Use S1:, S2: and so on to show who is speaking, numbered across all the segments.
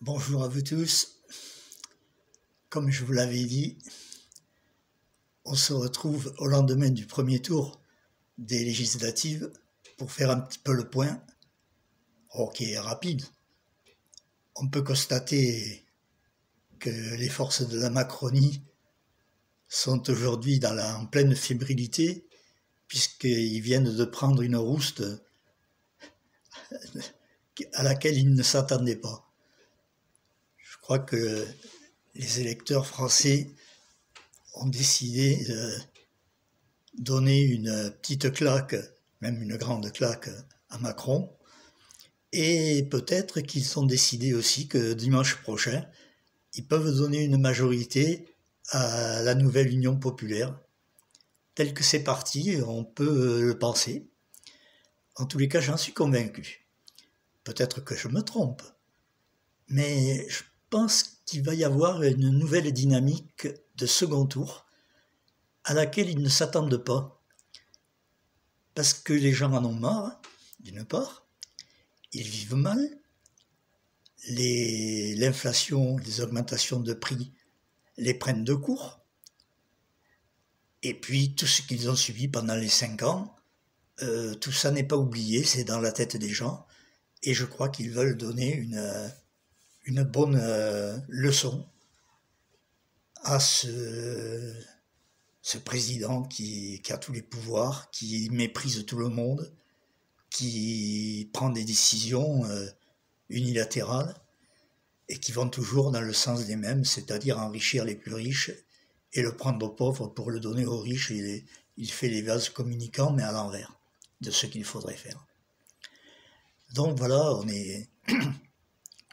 S1: Bonjour à vous tous. Comme je vous l'avais dit, on se retrouve au lendemain du premier tour des législatives pour faire un petit peu le point, qui est rapide. On peut constater que les forces de la Macronie sont aujourd'hui en pleine fébrilité, puisqu'ils viennent de prendre une rouste à laquelle ils ne s'attendaient pas. Je crois que les électeurs français ont décidé de donner une petite claque, même une grande claque à Macron, et peut-être qu'ils ont décidé aussi que dimanche prochain, ils peuvent donner une majorité à la nouvelle Union populaire. Tel que c'est parti, on peut le penser. En tous les cas, j'en suis convaincu. Peut-être que je me trompe, mais je pense qu'il va y avoir une nouvelle dynamique de second tour à laquelle ils ne s'attendent pas. Parce que les gens en ont marre, d'une part, ils vivent mal, l'inflation, les augmentations de prix les prennent de court, et puis tout ce qu'ils ont subi pendant les 5 ans, tout ça n'est pas oublié, c'est dans la tête des gens, et je crois qu'ils veulent donner une bonne leçon à ce président qui a tous les pouvoirs, qui méprise tout le monde, qui prend des décisions unilatérales et qui vont toujours dans le sens des mêmes, c'est-à-dire enrichir les plus riches et le prendre aux pauvres pour le donner aux riches. Il fait les vases communicants, mais à l'envers de ce qu'il faudrait faire. Donc voilà, on est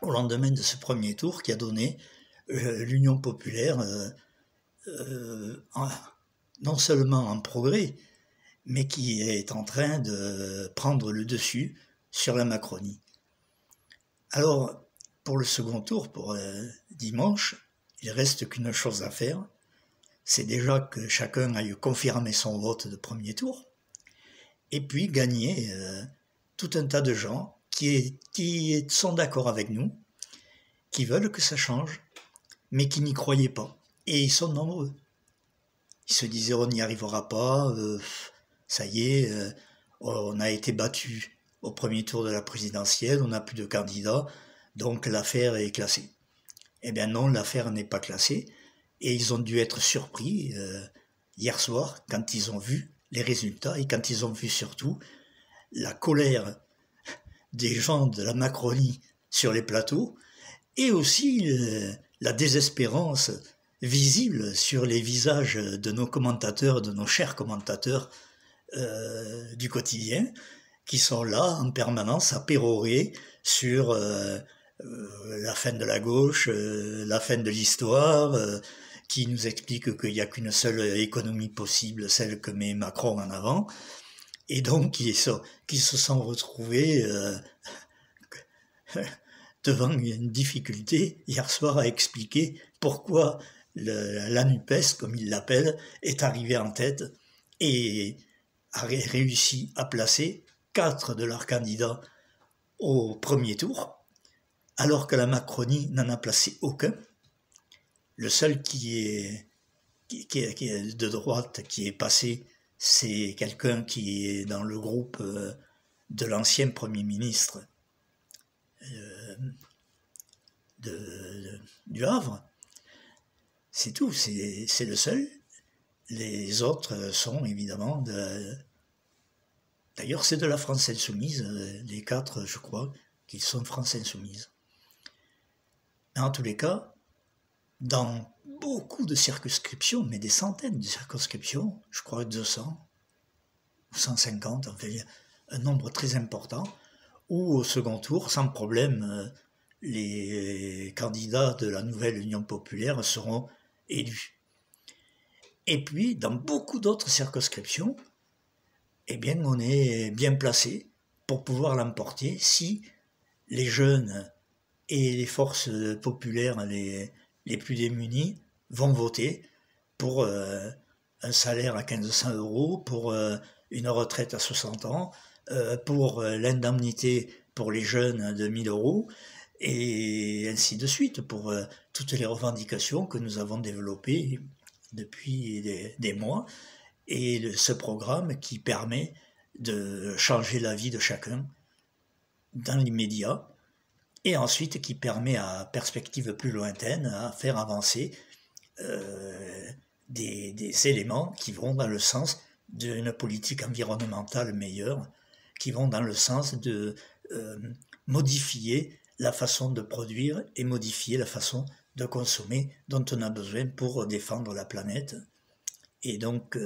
S1: au lendemain de ce premier tour qui a donné l'Union populaire non seulement en progrès, mais qui est en train de prendre le dessus sur la Macronie. Alors, pour le second tour, pour dimanche, il reste qu'une chose à faire, c'est déjà que chacun aille confirmer son vote de premier tour, et puis gagner tout un tas de gens qui sont d'accord avec nous, qui veulent que ça change, mais qui n'y croyaient pas. Et ils sont nombreux. Ils se disaient on n'y arrivera pas, ça y est, on a été battu au premier tour de la présidentielle, on n'a plus de candidats, donc l'affaire est classée. Eh bien non, l'affaire n'est pas classée, et ils ont dû être surpris hier soir quand ils ont vu les résultats et quand ils ont vu surtout la colère des gens de la Macronie sur les plateaux et aussi la désespérance visible sur les visages de nos commentateurs, de nos chers commentateurs du quotidien, qui sont là en permanence à pérorer sur la fin de la gauche, la fin de l'histoire, qui nous explique qu'il n'y a qu'une seule économie possible, celle que met Macron en avant, et donc qui se sont retrouvés devant une difficulté hier soir à expliquer pourquoi la NUPES, comme ils l'appellent, est arrivée en tête et a réussi à placer 4 de leurs candidats au premier tour, alors que la Macronie n'en a placé aucun. Le seul qui est de droite qui est passé, c'est quelqu'un qui est dans le groupe de l'ancien Premier ministre du Havre. C'est tout, c'est le seul. Les autres sont évidemment D'ailleurs, c'est de la France Insoumise, les 4, je crois, qu'ils sont de France Insoumise. Mais en tous les cas, dans beaucoup de circonscriptions, mais des centaines de circonscriptions, je crois 200 ou 150, enfin un nombre très important, où au second tour, sans problème, les candidats de la nouvelle Union populaire seront élus. Et puis, dans beaucoup d'autres circonscriptions, eh bien, on est bien placé pour pouvoir l'emporter si les jeunes et les forces populaires les plus démunis vont voter pour un salaire à 1500 €, pour une retraite à 60 ans, pour l'indemnité pour les jeunes de 1000 €, et ainsi de suite pour toutes les revendications que nous avons développées depuis des mois, et ce programme qui permet de changer la vie de chacun dans l'immédiat, et ensuite qui permet à perspective plus lointaine à faire avancer des éléments qui vont dans le sens d'une politique environnementale meilleure, qui vont dans le sens de modifier la façon de produire et modifier la façon de consommer dont on a besoin pour défendre la planète et donc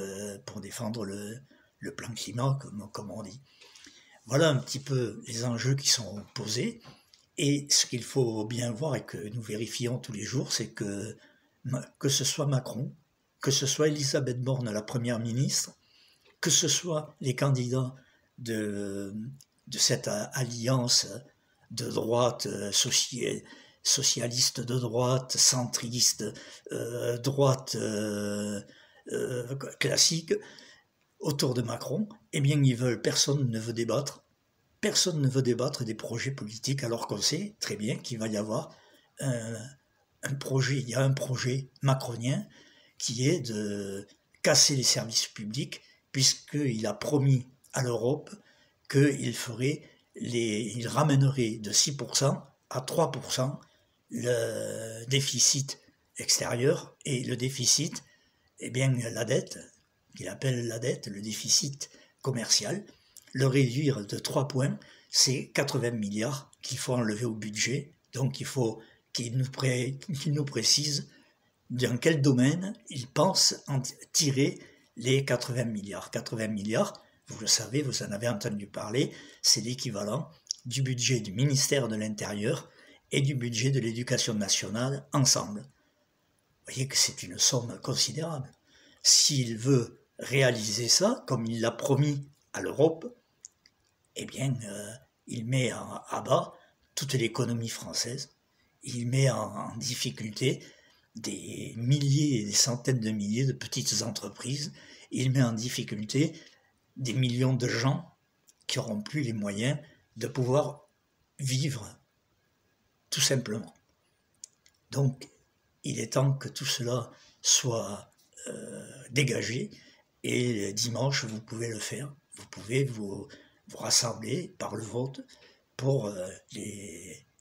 S1: pour défendre le plan climat, comme on dit. Voilà un petit peu les enjeux qui sont posés. Et ce qu'il faut bien voir et que nous vérifions tous les jours, c'est que ce soit Macron, que ce soit Elisabeth Borne, la première ministre, que ce soit les candidats de cette alliance de droite, socialiste de droite, centriste, droite classique, autour de Macron, eh bien personne ne veut débattre. Personne ne veut débattre des projets politiques alors qu'on sait très bien qu'il va y avoir un projet macronien qui est de casser les services publics puisqu'il a promis à l'Europe qu'il ramènerait de 6% à 3% le déficit extérieur et le déficit, eh bien la dette, qu'il appelle la dette, le déficit commercial, le réduire de 3 points, c'est 80 milliards qu'il faut enlever au budget. Donc il faut qu'il nous précise dans quel domaine il pense en tirer les 80 milliards. 80 milliards, vous le savez, vous en avez entendu parler, c'est l'équivalent du budget du ministère de l'Intérieur et du budget de l'Éducation nationale ensemble. Vous voyez que c'est une somme considérable. S'il veut réaliser ça, comme il l'a promis à l'Europe, eh bien, il met à bas toute l'économie française, il met en difficulté des milliers et des centaines de milliers de petites entreprises, il met en difficulté des millions de gens qui n'auront plus les moyens de pouvoir vivre, tout simplement. Donc, il est temps que tout cela soit dégagé, et dimanche, vous pouvez le faire. Vous pouvez vous rassembler par le vote pour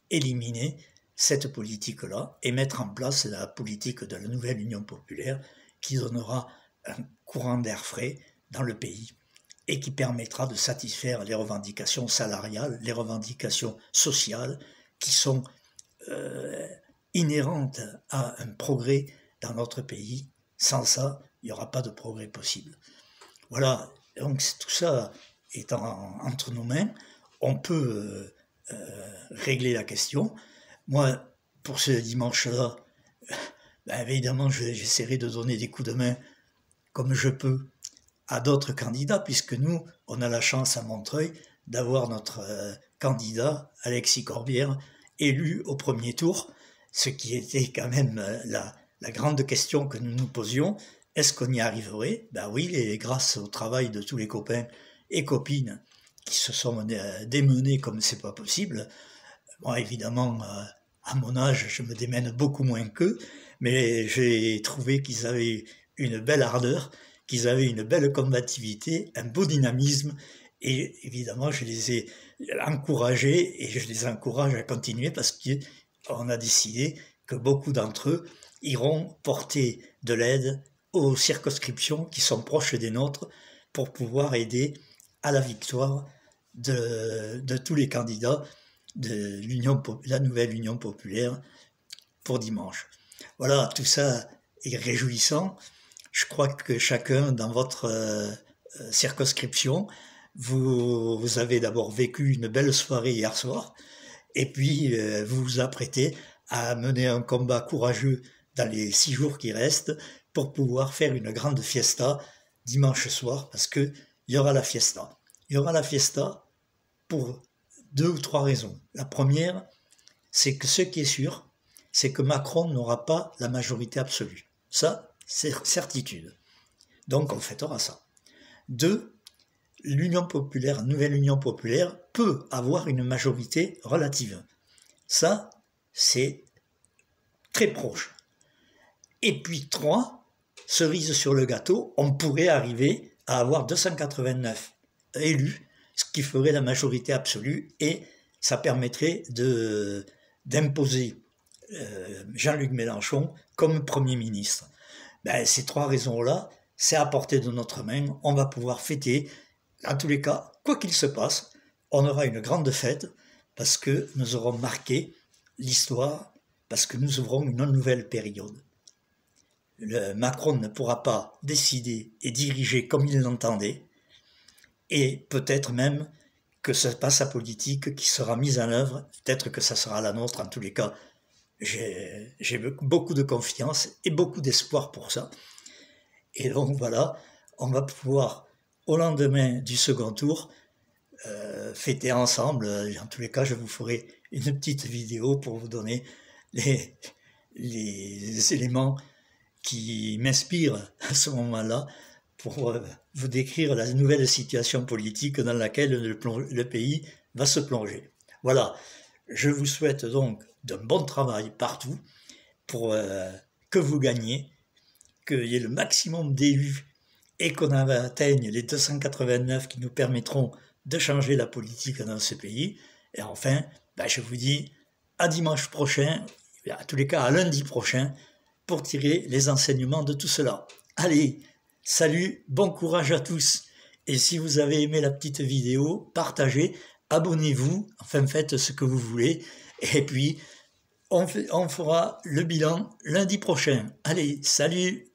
S1: éliminer cette politique-là et mettre en place la politique de la nouvelle Union populaire qui donnera un courant d'air frais dans le pays et qui permettra de satisfaire les revendications salariales, les revendications sociales qui sont inhérentes à un progrès dans notre pays. Sans ça, il n'y aura pas de progrès possible. Voilà, donc tout ça est entre nos mains. On peut régler la question. Moi, pour ce dimanche-là, évidemment, j'essaierai de donner des coups de main comme je peux à d'autres candidats, puisque nous, on a la chance à Montreuil d'avoir notre candidat, Alexis Corbière, élu au premier tour, ce qui était quand même la grande question que nous nous posions. Est-ce qu'on y arriverait ? Ben oui, et grâce au travail de tous les copains et copines qui se sont démenés comme c'est pas possible. Moi, évidemment, à mon âge, je me démène beaucoup moins qu'eux, mais j'ai trouvé qu'ils avaient une belle ardeur, qu'ils avaient une belle combativité, un beau dynamisme, et évidemment, je les ai encouragés, et je les encourage à continuer parce qu'on a décidé que beaucoup d'entre eux iront porter de l'aide aux circonscriptions qui sont proches des nôtres pour pouvoir aider à la victoire de tous les candidats de la nouvelle Union populaire pour dimanche. Voilà, tout ça est réjouissant. Je crois que chacun dans votre circonscription, vous avez d'abord vécu une belle soirée hier soir, et puis vous vous apprêtez à mener un combat courageux dans les 6 jours qui restent pour pouvoir faire une grande fiesta dimanche soir, parce qu'il y aura la fiesta. Il y aura la fiesta pour 2 ou 3 raisons. La première, c'est que ce qui est sûr, c'est que Macron n'aura pas la majorité absolue. Ça, c'est certitude. Donc on fêtera ça. 2, l'Union populaire, nouvelle Union populaire, peut avoir une majorité relative. Ça, c'est très proche. Et puis 3, cerise sur le gâteau, on pourrait arriver à avoir 289 élus, ce qui ferait la majorité absolue, et ça permettrait d'imposer Jean-Luc Mélenchon comme Premier ministre. Ces 3 raisons-là, c'est à portée de notre main, on va pouvoir fêter. En tous les cas, quoi qu'il se passe, on aura une grande fête parce que nous aurons marqué l'histoire, parce que nous ouvrons une nouvelle période. Macron ne pourra pas décider et diriger comme il l'entendait, et peut-être même que ce n'est pas sa politique qui sera mise en œuvre, peut-être que ça sera la nôtre. En tous les cas, j'ai beaucoup de confiance et beaucoup d'espoir pour ça. Et donc voilà, on va pouvoir, au lendemain du second tour, fêter ensemble. En tous les cas, je vous ferai une petite vidéo pour vous donner les éléments qui m'inspirent à ce moment-là pour vous décrire la nouvelle situation politique dans laquelle le pays va se plonger. Voilà, je vous souhaite donc d'un bon travail partout pour que vous gagniez, qu'il y ait le maximum d'élus et qu'on atteigne les 289 qui nous permettront de changer la politique dans ce pays. Et enfin, je vous dis à dimanche prochain, à tous les cas à lundi prochain, pour tirer les enseignements de tout cela. Allez, salut, bon courage à tous. Et si vous avez aimé la petite vidéo, partagez, abonnez-vous, enfin faites ce que vous voulez. Et puis, on fera le bilan lundi prochain. Allez, salut!